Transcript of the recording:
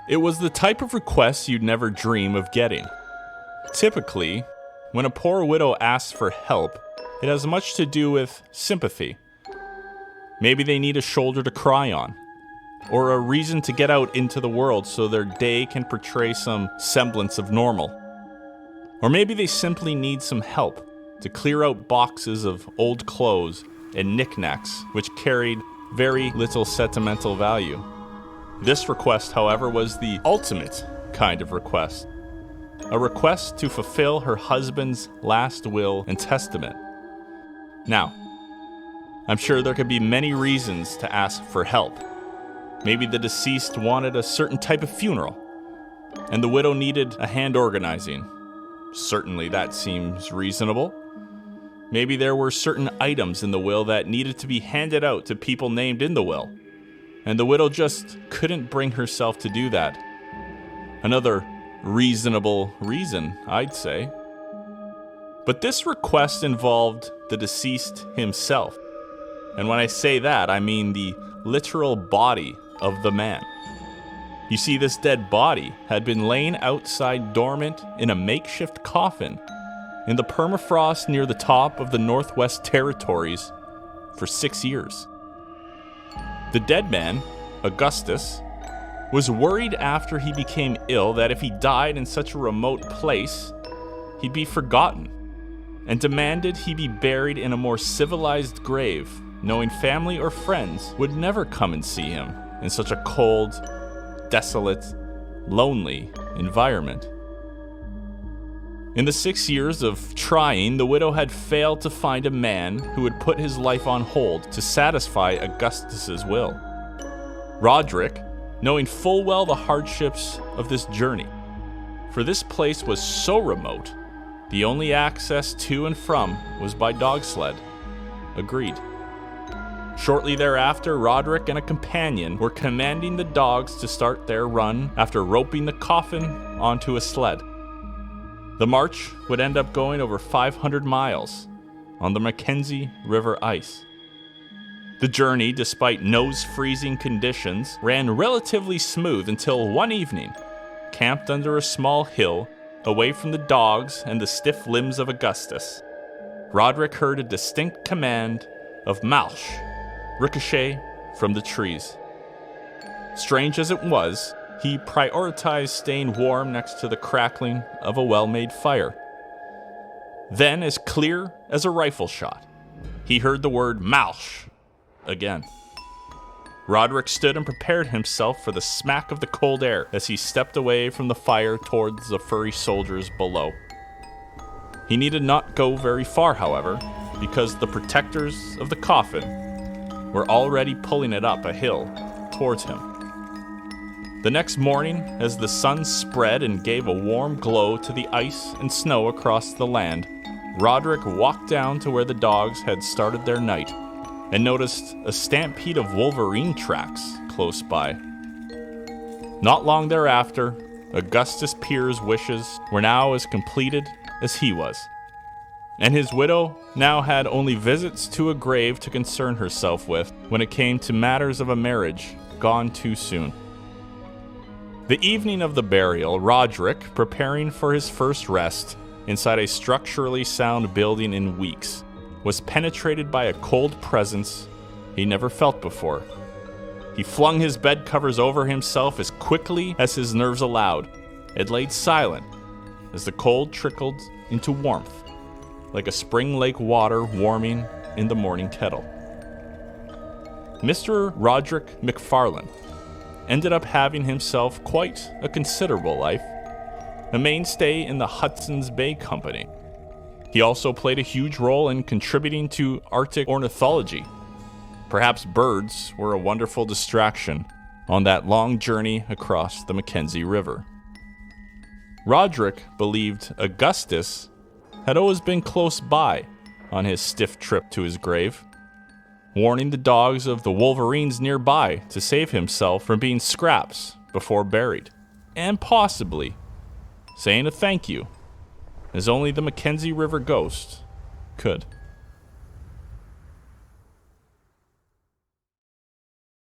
It was the type of request you'd never dream of getting. Typically, when a poor widow asks for help, it has much to do with sympathy. Maybe they need a shoulder to cry on, or a reason to get out into the world so their day can portray some semblance of normal. Or maybe they simply need some help to clear out boxes of old clothes and knickknacks which carried very little sentimental value. This request, however, was the ultimate kind of request. A request to fulfill her husband's last will and testament. Now, I'm sure there could be many reasons to ask for help. Maybe the deceased wanted a certain type of funeral, and the widow needed a hand organizing. Certainly that seems reasonable. Maybe there were certain items in the will that needed to be handed out to people named in the will, and the widow just couldn't bring herself to do that. Another reasonable reason, I'd say. But this request involved the deceased himself. And when I say that, I mean the literal body of the man. You see, this dead body had been laying outside dormant in a makeshift coffin in the permafrost near the top of the Northwest Territories for 6 years. The dead man, Augustus, was worried after he became ill that if he died in such a remote place, he'd be forgotten, and demanded he be buried in a more civilized grave, knowing family or friends would never come and see him in such a cold, desolate, lonely environment. In the 6 years of trying, the widow had failed to find a man who would put his life on hold to satisfy Augustus's will. Roderick, knowing full well the hardships of this journey, for this place was so remote, the only access to and from was by dog sled, agreed. Shortly thereafter, Roderick and a companion were commanding the dogs to start their run after roping the coffin onto a sled. The march would end up going over 500 miles on the Mackenzie River ice. The journey, despite nose-freezing conditions, ran relatively smooth until one evening, camped under a small hill, away from the dogs and the stiff limbs of Augustus, Roderick heard a distinct command of Marche ricochet from the trees. Strange as it was, he prioritized staying warm next to the crackling of a well-made fire. Then, as clear as a rifle shot, he heard the word Marche again. Roderick stood and prepared himself for the smack of the cold air as he stepped away from the fire towards the furry soldiers below. He needed not go very far, however, because the protectors of the coffin were already pulling it up a hill towards him. The next morning, as the sun spread and gave a warm glow to the ice and snow across the land, Roderick walked down to where the dogs had started their night and noticed a stampede of wolverine tracks close by. Not long thereafter, Augustus Pierre's wishes were now as completed as he was, and his widow now had only visits to a grave to concern herself with when it came to matters of a marriage gone too soon. The evening of the burial, Roderick, preparing for his first rest inside a structurally sound building in weeks, was penetrated by a cold presence he never felt before. He flung his bed covers over himself as quickly as his nerves allowed, and laid silent as the cold trickled into warmth, like a spring lake water warming in the morning kettle. Mr. Roderick McFarlane ended up having himself quite a considerable life, a mainstay in the Hudson's Bay Company. He also played a huge role in contributing to Arctic ornithology. Perhaps birds were a wonderful distraction on that long journey across the Mackenzie River. Roderick believed Augustus had always been close by on his stiff trip to his grave, warning the dogs of the wolverines nearby to save himself from being scraps before buried, and possibly saying a thank you, as only the Mackenzie River ghost could.